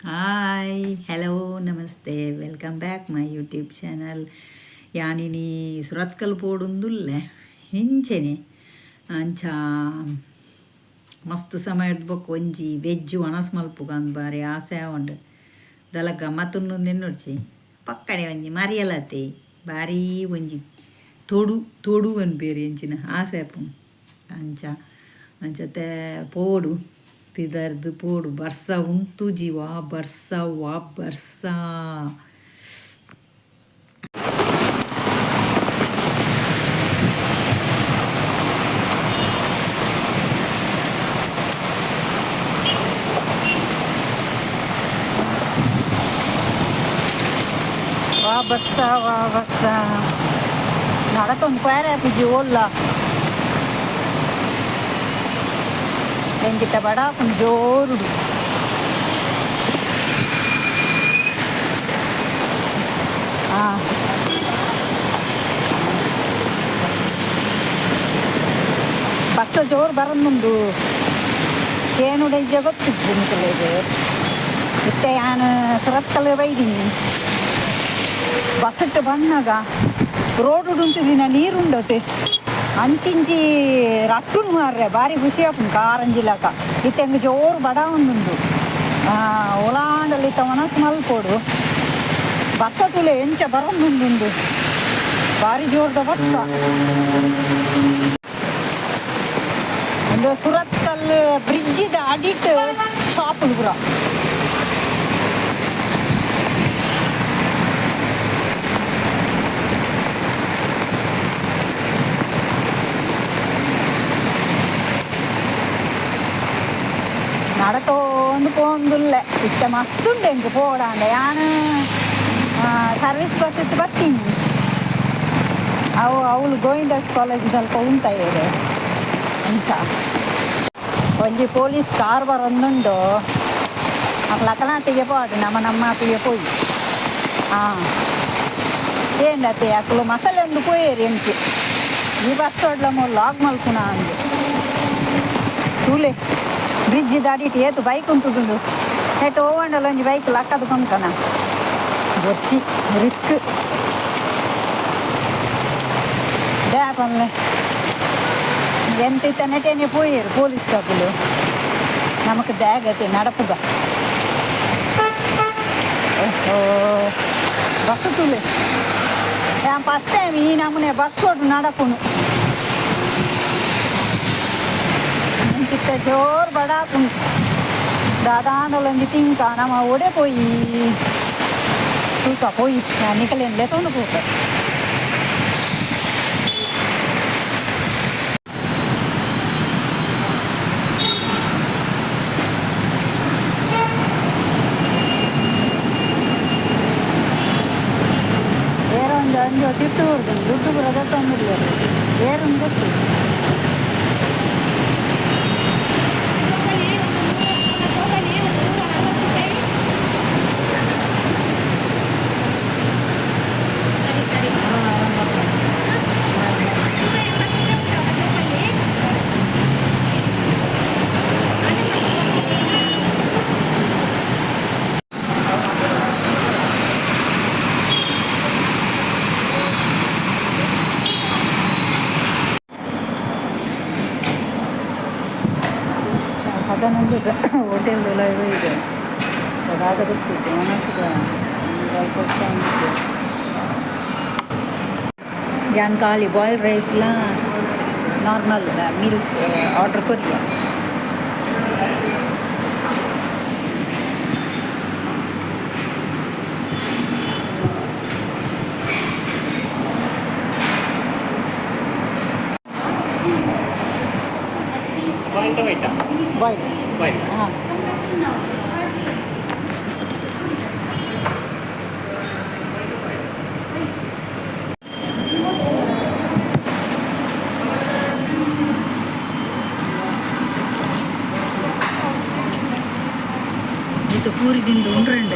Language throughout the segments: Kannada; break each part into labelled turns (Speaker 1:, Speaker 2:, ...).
Speaker 1: Hi, hello, namaste. Welcome back my YouTube channel. ಯಾನಿನಿ Surathkal ಪೋಡುಂದುಲ್ಲೆ ಹಿಂಚೆನೆ ಅಂಚ ಮಸ್ತ್ ಸಮಯ ಇಡ್ಬೇಕು ಒಂಜಿ ವೆಜ್ಜು ಅನಸ್ ಮಲ್ಪುಗಂದು ಬಾರಿ ಆಸೆ ಉಂಡು ದಲ ಗಮ್ಮತ್ತುಂಡು ನೆನ್ನೊಡ್ಚಿ ಪಕ್ಕಡೆ ಒಂಜಿ ಮರಿಯಲತೆ ಬಾರಿ ಒಂಜಿ ತೊಡು ತೊಡು ಅನ್ಬೇರಿ ಎಂಚಿನ ಆಸೆ ಅಪ್ಪು ಅಂಚ ಅಂಚತೆ ಪೋಡು ಪಿದರ್ದು ಪೋಡು ಬರ್ಸ ಉಂತು ಜೀವ ಬರ್ಸ ವಾ ಬರ್ಸ वा बर्सा നടത്തൊന്ന് പേരാപ്പിച്ച് ഓല്ല ಎಂಗಿತ ಬಡಾಪುನ್ ಜೋರುಡು ಬಸ್ಸ ಜೋರು ಬರಂದುಂಡು ಏನುಡೆಂಜ ಗೊತ್ತಿದ್ದು ನಿಕಲೇದು ಇತ್ತೆ ನಾನು ಸುರತ್ಕಲ್ ಬೈದೀನಿ ಬಸ್ಸಿಟ್ಟು ಬಂದಾಗ ರೋಡ್ ಉಂಟಿದಿನ ನೀರುಂಡತೆ ಅಂಚಿಂಚಿ ರಟ್ಟುನು ಮಾರ್ರೆ ಭಾರಿ ಖುಷಿ ಆಪುಂಡು ಕಾರಂಜಿಲಕ ಇತ್ತೆಂಗೆ ಜೋರು ಬಡ ಒಂದುಂಡು ಒಲಾಂಡಲ್ಲಿ ಇತ್ತ ಮನಸ್ಸು ಮಲ್ಪೋಡು ಬಸ್ಸ ತುಲೆ ಎಂಚ ಬರಂದುಂಡು ಭಾರಿ ಜೋರ್ದ ಬಸ್ಸ ಒಂದು ಸುರತ್ಕಲ್ ಬ್ರಿಡ್ಜಿದ ಅಡಿಟ್ ಶಾಪ್ ಪುರ നടത്തോന്ന് പോന്നില്ല ഇത്ത മസ്തുണ്ട് എനിക്ക് പോടാണ്ട് ഞാൻ സർവീസ് ಬಸ್ ಇತ್ತು ಬರ್ತೀನಿ ಅವಳು ಗೋವಿಂದಾಸ್ ಕಾಲೇಜಿದಲ್ಲಿ ಉಂಟಾಯಿದೆ ಅಂಚ ಒಂಜಿ ಪೊಲೀಸ್ ಕಾರ್ ಬರೊಂದುಂಡು ಅಕ್ಲಕಲಾತಿಗೆ ಪೋಡು ನಮ್ಮ ಅತ್ತಿಗೆ ಪೋಯಿ ఏంటತ್ತೆ అక్కడ మసాలా ఎందుకు పోయారు ఎంకి ఈ బస్ రోడ్లో లాగ్ మల్పునా అంది చూలే ಬ್ರಿಡ್ಜ್ ದಾಡಿಟ್ಟು ಏತು ಬೈಕ್ ಉಂತುದುಂಡು ನೆಟ್ಟು ಹೋಗಂಡಲ್ಲ ಒಂಜಿ ಬೈಕ್ ಲಕ್ಕದು ಕೊಂಡ್ಕನ ಗೊಚ್ಚಿ ರಿಸ್ಕ್ ಡ್ಯಾಪನ್ಲೆ ಎಂತಿತ್ತ ನೆಟೇನೆ ಪೋಯರು ಪೊಲೀಸ್ ಕಬ್ಬುಲು ನಮಕ್ ದ್ಯಾಗತೆ ನಡಪುಗ ಓಹೋ ಬಸ್ ತುಲೆ ಫಸ್ಟ್ ಟೈಮ್ ಈ ನಮ್ಮನೆ ಬಸ್ ಓಡು ನಡಪುನು ಜೋರು ಬಡಾಪುಂಡು ದಾದಾಂಡಲೊಂಜಿ ತಿಂಕ ನಮ್ಮ ಒಡೆ ಪೋಯಿ ತೂಕ ಪೋಯಿ ನಿಕಲೆಂದೇ ತೊಂದು ಪೋಕ ಏರೊಂದು ಅಂಜು ತಿಟ್ಟು ಹೊಡ್ದು ದುಡ್ಡು ಬರೋದ ತೊಂದಿರ್ಲಿ ಏರೊಂದು ಗೊತ್ತು ಸದಾನಂದ ಹೋಟೆಲ್ದೆಲ್ಲ ಇದೆ ಅದಾಗ ಗೊತ್ತಿತ್ತು ಮನಸ್ಸಿಗೆ ಯಾನ್ ಖಾಲಿ ಬಾಯ್ಲ್ಡ್ ರೈಸ್ಲ ನಾರ್ಮಲ್ ಮೀಲ್ಸ್ ಆರ್ಡರ್ ಕೊರಿಯ ಬಾಯ್ಲ್ ಹಾಂ ಇದು ಪೂರಿದಿಂದ ಉಂಡ್ರಂಡ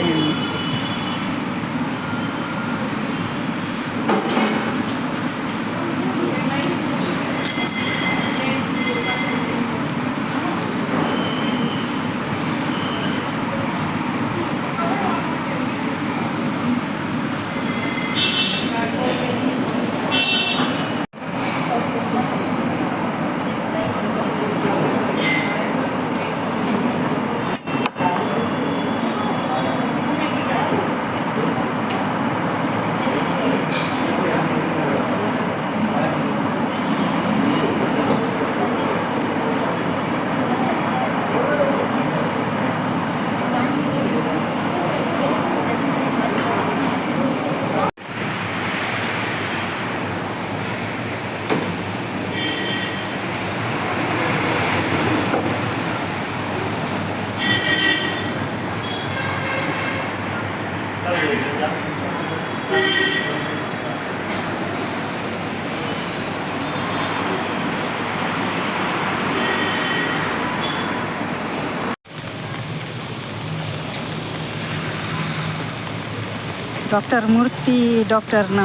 Speaker 1: ಡಾಕ್ಟರ್ ಮೂರ್ತಿ ಡಾಕ್ಟರ್ನ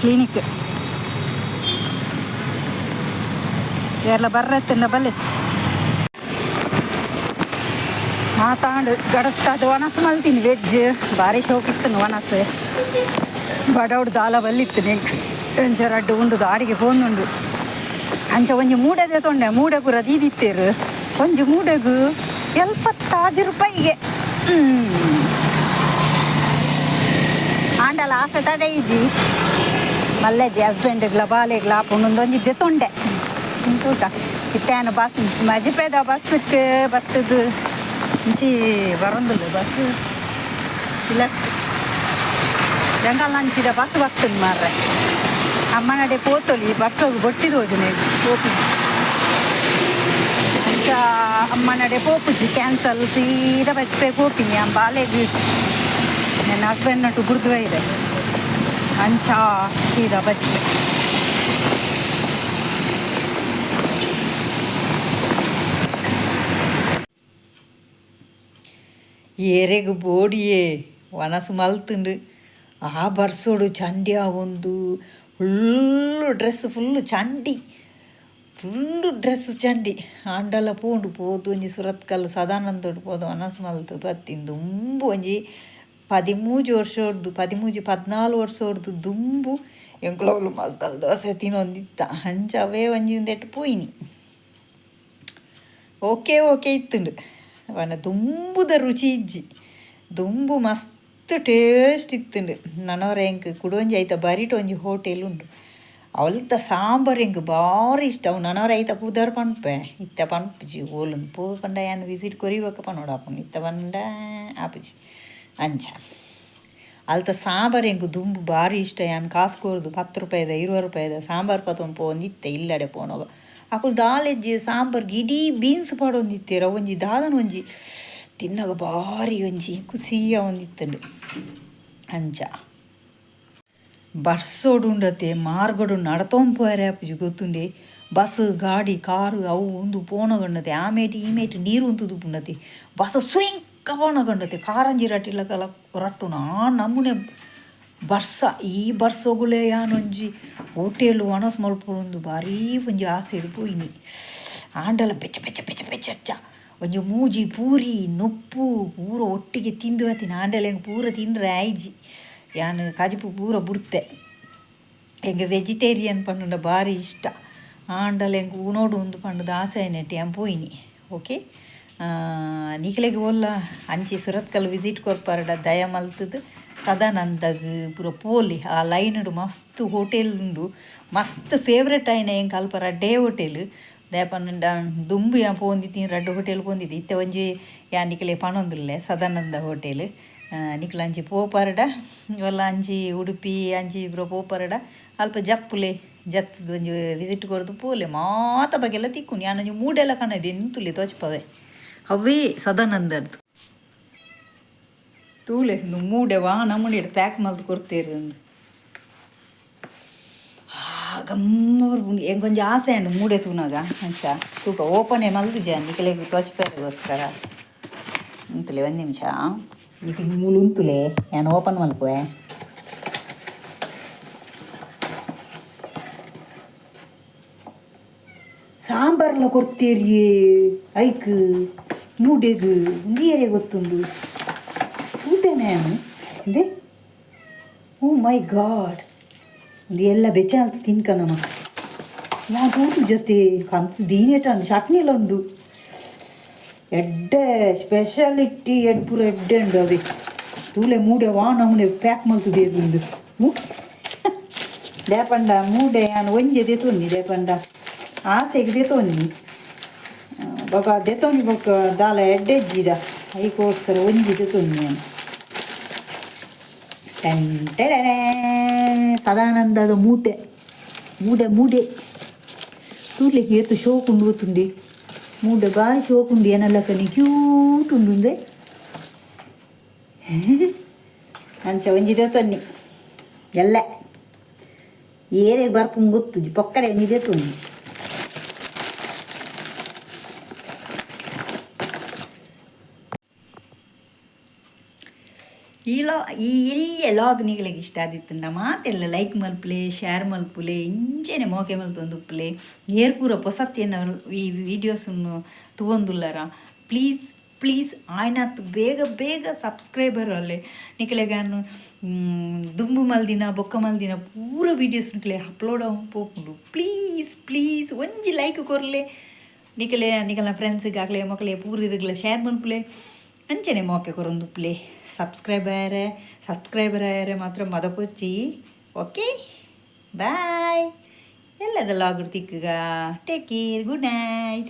Speaker 1: ಕ್ಲಿನಿಕ್ ಎಲ್ಲ ಬರ್ರತ್ತಿಂದ ಬಲ್ಲಿ ಮಾತಾಡು ಗಡತ್ತದು ಒಣಸು ಮಲ್ತೀನಿ ವೆಜ್ ಭಾರಿ ಶೋಕಿತ್ತು ಒಣಸು ಬಡವ್ಡು ದಾಲ ಬಲ್ಲಿತ್ತು ನೆಂಕ್ ಎಂಚರಡ್ಡು ಉಂಡು ದಾಡಿಗೆ ಹೋನುಂಡು ಅಂಚ ಒಂಜಿ ಮೂಡೆದೆ ತೊಂಡೆ ಮೂಡೆ ಪೂರ ದೀದಿತ್ತೇರು ಒಂಜಿ ಮೂಡೆಗು 75 ರೂಪಾಯಿಗೆ ಆಂಡಲ ಆಸೆ ತಡೆ ಇಜ್ಜಿ ಮಲ್ಲೆಜಿ ಹಸ್ಬೆಂಡ್ಗ್ಲ ಬಾಲೆಗ್ಲ ಆಪುಂಡೊಂದೊಂಜಿದ್ದೆ ತೊಂಡೆ ಕೂತ ಇತ್ತೇನು ಬಸ್ ಮಜಿಪೇದ ಬಸ್ಸಕ್ಕೆ ಬತ್ತದು ಇಂಚಿ ಬರೋದಿಲ್ಲ ಬಸ್ ಇಲ್ಲ ಜಂಗಲ್ ಹಂಚಿದ ಬಸ್ ಬರ್ತದೆ ಮಾರ್ರೆ ಅಮ್ಮನಡೆ ಪೋತೊಲಿ ಬರ್ಸೋಗಿ ಬೊಚ್ಚಿದು ಹೋಜು ಪೋಪಿ ಅಂಚ ಅಮ್ಮನಡೆ ಪೋಪುಜಿ ಕ್ಯಾನ್ಸಲ್ ಸೀದಾ ಬಜ್ಪೆ ಪೋಪಿನಿ ಆ ಬಾಲೆಗೆ ನನ್ನ ಹಸ್ಬೆಂಡ್ ನಟು ಗುರುದ್ವ ಇದೆ ಅಂಚ ಸೀದಾ ಬಜ್ಪೆ ಏರೆಗು ಬೋಡಿಯೇ ಒಣಸು ಮಲ್ತುಂಡು ಆ ಬರ್ಸೋಡು ಚಂಡಿ ಒಂದು ಫುಲ್ಲು ಡ್ರೆಸ್ ಫುಲ್ಲು ಚಂಡಿ ಫುಲ್ಲು ಡ್ರೆಸ್ಸು ಚಂಡಿ ಆಂಡಲ ಪೋಂಡು ಪೋದು ಒಂಜಿ ಸುರತ್ಕಲ್ ಸದಾನಂದೋಡು ಪೋದು ಒಣಸು ಮಲ್ತು ಬತ್ತಿನ ದುಂಬು ಒಂಜಿ 13 ವರ್ಷೋಡ್ದು 14 ವರ್ಷೋಡ್ದು ದುಂಬು ಎಂಕ್ಲೋಗ್ಲು ಮಸಾಲ ದೋಸೆ ತಿನ್ನೊಂದಿತ್ತ ಹಂಚ ಅವೇ ಒಂಜಿ ಒಂದೆಟ್ಟು ಪೋಯಿನಿ ಓಕೆ ಇತ್ತುಂಡು ಅವನ ದುಂಬುದ ರುಚಿ ಇಜ್ಜಿ ದುಂಬು ಮಸ್ತ್ ಟೇಸ್ಟ್ ಇತ್ತುಂಡು ನನವರ ಎಂಕ್ ಕುಡೊಂಜಿ ಐತ ಬರಿಟ್ ಒಂಜಿ ಹೋಟೆಲ್ ಉಂಡು ಅವಲ್ತ ಸಾಂಬಾರು ಎಂಕ್ ಭಾರಿ ಇಷ್ಟ ಅವು ನನವರ ಐತ ಪುದರ್ ಪನ್ಪೆ ಇತ್ತ ಪನ್ಪುಜಿ ಓಲುಂದು ಪೂ ಪಂಡ ಏನು ವಿಸಿಟ್ ಕೊರಿಬೇಕ ಪನ್ನೋಡು ಆಪುಂಡು ಇತ್ತ ಪಂಡ ಆಪುಜಿ ಅಂಚ ಅಲ್ತ ಸಾಂಬಾರು ಎಂಕ್ ದುಂಬು ಭಾರಿ ಇಷ್ಟ ಏನು ಕಾಸ್ಕೋರ್ದು 10 ರೂಪಾಯಿದ 20 ರೂಪಾಯಿದ ಸಾಂಬಾರು ಪತ್ತೊಂದು ಪೋಂದಿತ್ತೆ ಇಲ್ಲಡೆ ಪೋನೋಗ ಅಕುಲು ದಾಲೆಜ್ಜಿ ಸಾಂಬಾರ್ಗೆ ಇಡೀ ಬೀನ್ಸ್ ಪಾಡೊಂದಿತ್ತೇರ ಒಂಜಿ ದಾದನ ಒಂಜಿ ತಿನ್ನಗ ಭಾರಿ ಒಂಜಿ ಕುಸಿಯ ಒಂದಿತ್ತಂಡು ಅಂಚ ಬರ್ಸೋಡು ಉಂಡತೆ ಮಾರ್ಗಡು ನಡತೊಂದು ಪೋರೆ ಆಪುಜಿ ಗೊತ್ತುಂಡೆ ಬಸ್ ಗಾಡಿ ಕಾರು ಅವು ಒಂದು ಪೋನಗಂಡತೆ ಆಮೇಟಿ ಈಮೇಟಿ ನೀರು ಉಂತುದು ಪುಂಡತೆ ಬಸ್ ಸುಯಿಂಕ ಪೋನಗಂಡತೆ ಕಾರಂಜಿ ರಟ್ಟಿಲಕಲ ರಟ್ಟುನ ಆ ನಮೂನೆ ಬರ್ಸ ಈ ಬರ್ಸೋಗುಲೆ ಯಾನೊಂಜಿ ಹೋಟೆಲ್ ಒಣಸು ಮಲ್ಪೊಂದು ಭಾರೀ ಒಂಜಿ ಆಸೆ ಪೋಯಿನಿ ಆಂಡಲ ಬೆಚ್ಚ ಒಂಜಿ ಮೂಜಿ ಪೂರಿ ನೊಪ್ಪು ಪೂರ ಒಟ್ಟಿಗೆ ತಿಂದು ಬತ್ತೀನಿ ಆಂಡಲ ಹೆಂಗೆ ಪೂರ ತಿಂದ್ರೆ ಆಯ್ಜಿ ಯಾನು ಕಜಿಪು ಪೂರ ಬುಡ್ತೆ ಹೆಂಗೆ ವೆಜಿಟೇರಿಯನ್ ಪಂಡ ಭಾರಿ ಇಷ್ಟ ಆಂಡಲ ಹೆಂಗೆ ಉಣೋಡು ಒಂದು ಪಂಡದ ಆಸೆ ನೆಟ್ಟಿ ಏನು ಪೋಯಿನಿ ಓಕೆ ನಿಖಲೆಗೆ ಓಲ್ಲ ಅಂಚಿ ಸುರತ್ಕಲ್ ವಿಸಿಟ್ ಕೊರ್ಪಾರಡ ದಯ ಮಲ್ತದು ಸದಾನಂದಗ್ ಪೂರ ಪೋಲಿ ಆ ಲೈನ್ಡು ಮಸ್ತ್ ಹೋಟೆಲ್ ಉಂಡು ಮಸ್ತ್ ಫೇವ್ರೆಟ್ ಆಯ್ನ ಹೆಂಗೆ ಕಲ್ಪರ ಡೇ ಹೋಟೆಲ್ ದಯಪನ್ನುಂಡ ದುಂಬು ಯಾ ಪೋಂದಿತ್ತೀನಿ ರಡ್ಡು ಹೋಟೆಲ್ ಪೋಂದಿದ್ದೆ ಇತ್ತೆ ಒಂಜಿ ಯಾ ನಿಖಲೆ ಪಣೊಂದುಲ್ಲೆ ಸದಾನಂದ ಹೋಟೆಲ್ ನಿಖಲ ಅಂಚಿ ಪೋಪಾರಡ ಒಲ್ಲ ಅಂಚಿ ಉಡುಪಿ ಅಂಚಿ ಪೂರ ಪೋಪಾರಡ ಅಲ್ಪ ಜಪ್ಪುಲೆ ಜತ್ತದು ಒಂಜಿ ವಿಸಿಟ್ ಕೊರ್ದು ಪೋಲೆ ಮಾತ ಬಗೆಲ್ಲ ತಿಕ್ಕುನಿ ಯಾನೊಂಜಿ ಮೂಡೆಲ್ಲ ಕಣದೆ ಎಂತುಲೆ ತೋಚ್ಪವೆ ಅವೇ ಸದಾನಂದರ್ದು ತೂಲೆ ಮೂಡೆ ವಾಹನ ಮುಡಿಡು ಪ್ಯಾಕ್ ಮಲ್ತು ಕೊಡ್ತೇರಿ ಒಂದು ಗಮ್ಮರು ಹೆಂಗೊಂದು ಆಸೆ ಉಂಡು ಮೂಡೆ ತೂನಾಗ ಅಂಚ ತೂಕ ಓಪನೇ ಮಲ್ದಿಜೆ ನಿಖಲೆಗೆ ತೋಚ್ಪೇರಿಗೋಸ್ಕರ ಉಂತುಲೆ ಒಂದು ನಿಮಿಷ ನಿಖಿಲ್ ಮೂಲು ಉಂತುಲೆ ನಾನು ಓಪನ್ ಮಲ್ಪುವೆ ಸಾಂಬಾರ್ಲ ಕೊಡ್ತೇರಿಯೇ ಐಕ್ ಮೂಡೆಗು ಉಂಡಿಯರೇ ಗೊತ್ತುಂಡು ಕೂತೇನೆ ನಾನು ಇಂದೆ ಓ ಮೈ ಗಾಡ್ ಇದು ಎಲ್ಲ ಬೆಚ್ಚ ಅಂತ ತಿನ್ಕನಮ್ಮ ಯಾಕೆ ಊಟ ಜೊತೆ ಕಂತು ದೀನೇಟ ಚಟ್ನಿಲ್ಲ ಉಂಡು ಎಡ್ಡೆ ಸ್ಪೆಷಾಲಿಟಿ ಎಡ್ ಪೂರ ಎಡ್ಡೆ ಉಂಡು ಅವೇ ತೂಲೆ ಮೂಡೆ ವಾ ನಮ್ಮನೆ ಪ್ಯಾಕ್ ಮಲ್ತುದೇದು ಉಂಡು ದೇಪಂಡ ಮೂಡೆ ನಾನು ಒಂಜೆ ದೆತೊಂದಿ ದೇಪಂಡ ಆಸೆಗೆ ದೆತೊಂದಿ ಬೊಕ ದೆತೊಂದಿ ಬೊಕ ದಾಲ ಎಡ್ಡೆ ಜೀಡ ಐಕೋಸ್ಕರ ಒಂಜಿ ದೆತೊಂದಿ ನಾನು ಟೆಂಟೆಡೇ ಸದಾನಂದದ ಮೂಡೆ ತೂರ್ಲಿಕ್ಕೆ ಏತು ಶೋಕುಂಡು ಗೊತ್ತುಂಡಿ ಮೂಡೆ ಭಾರಿ ಶೋಕುಂಡು ಏನೆಲ್ಲ ಕನಿ ಕ್ಯೂಟ್ ಉಂಡು ಅಂಚ ಒಂಜಿದೆ ತನ್ನಿ ಎಲ್ಲ ಏರೆಗೆ ಬರ್ಪುಂಡು ಗೊತ್ತು ಪೊಕ್ಕಡೆ ಒಂಜಿದೆ ತೊಂದು ಈ ಇಲ್ಲಿಯ ಲಾಗ್ ನಿಗಳಿಗೆ ಇಷ್ಟ ಆದಿತ್ತಂಡ ಮಾತೆಲ್ಲ ಲೈಕ್ ಮಲ್ಪಲೆ ಶೇರ್ ಮಲ್ಪುಲೆ ಇಂಚೆನೆ ಮೋಕೆ ಮಲ್ತೊಂದುಪ್ಪಲೆ ಏರ್ಪೂರ ಪೊಸತ್ತಿನ ಈ ವಿಡಿಯೋಸನ್ನು ತಗೊಂದುಲ್ಲರ ಪ್ಲೀಸ್ ಪ್ಲೀಸ್ ಆಯ್ನತ್ತು ಬೇಗ ಬೇಗ ಸಬ್ಸ್ಕ್ರೈಬರ್ ಅಲ್ಲೇ ನಿಖಲೆಗಾನು ದುಂಬು ಮಲ್ದಿನ ಬೊಕ್ಕ ಮಲ್ದಿನ ಪೂರ ವೀಡಿಯೋಸ್ ನಿಖಲೆ ಅಪ್ಲೋಡ್ ಪೋಪುಂಡು ಪ್ಲೀಸ್ ಪ್ಲೀಸ್ ಒಂಜಿ ಲೈಕ್ ಕೊರ್ಲೆ ನಿಖಲ ಫ್ರೆಂಡ್ಸಿಗೆ ಆಗಲೇ ಮಕ್ಕಳೇ ಪೂರ ಇರಗಲ ಶೇರ್ ಮಲ್ಪುಲೆ ಅಂಚನೆ ಮೋಕೆ ಕೊರೊಂದುಪ್ಪಲೆ ಸಬ್ಸ್ಕ್ರೈಬರ್ ಆಯರೆ ಮಾತ್ರ ಮದಪೊಚ್ಚಿ ಓಕೆ ಬಾಯ್ ಎಲ್ಲದ ಲಾಗ್ ತಿಕ್ಕಗ ಟೇಕ್ ಕೇರ್ ಗುಡ್ ನೈಟ್.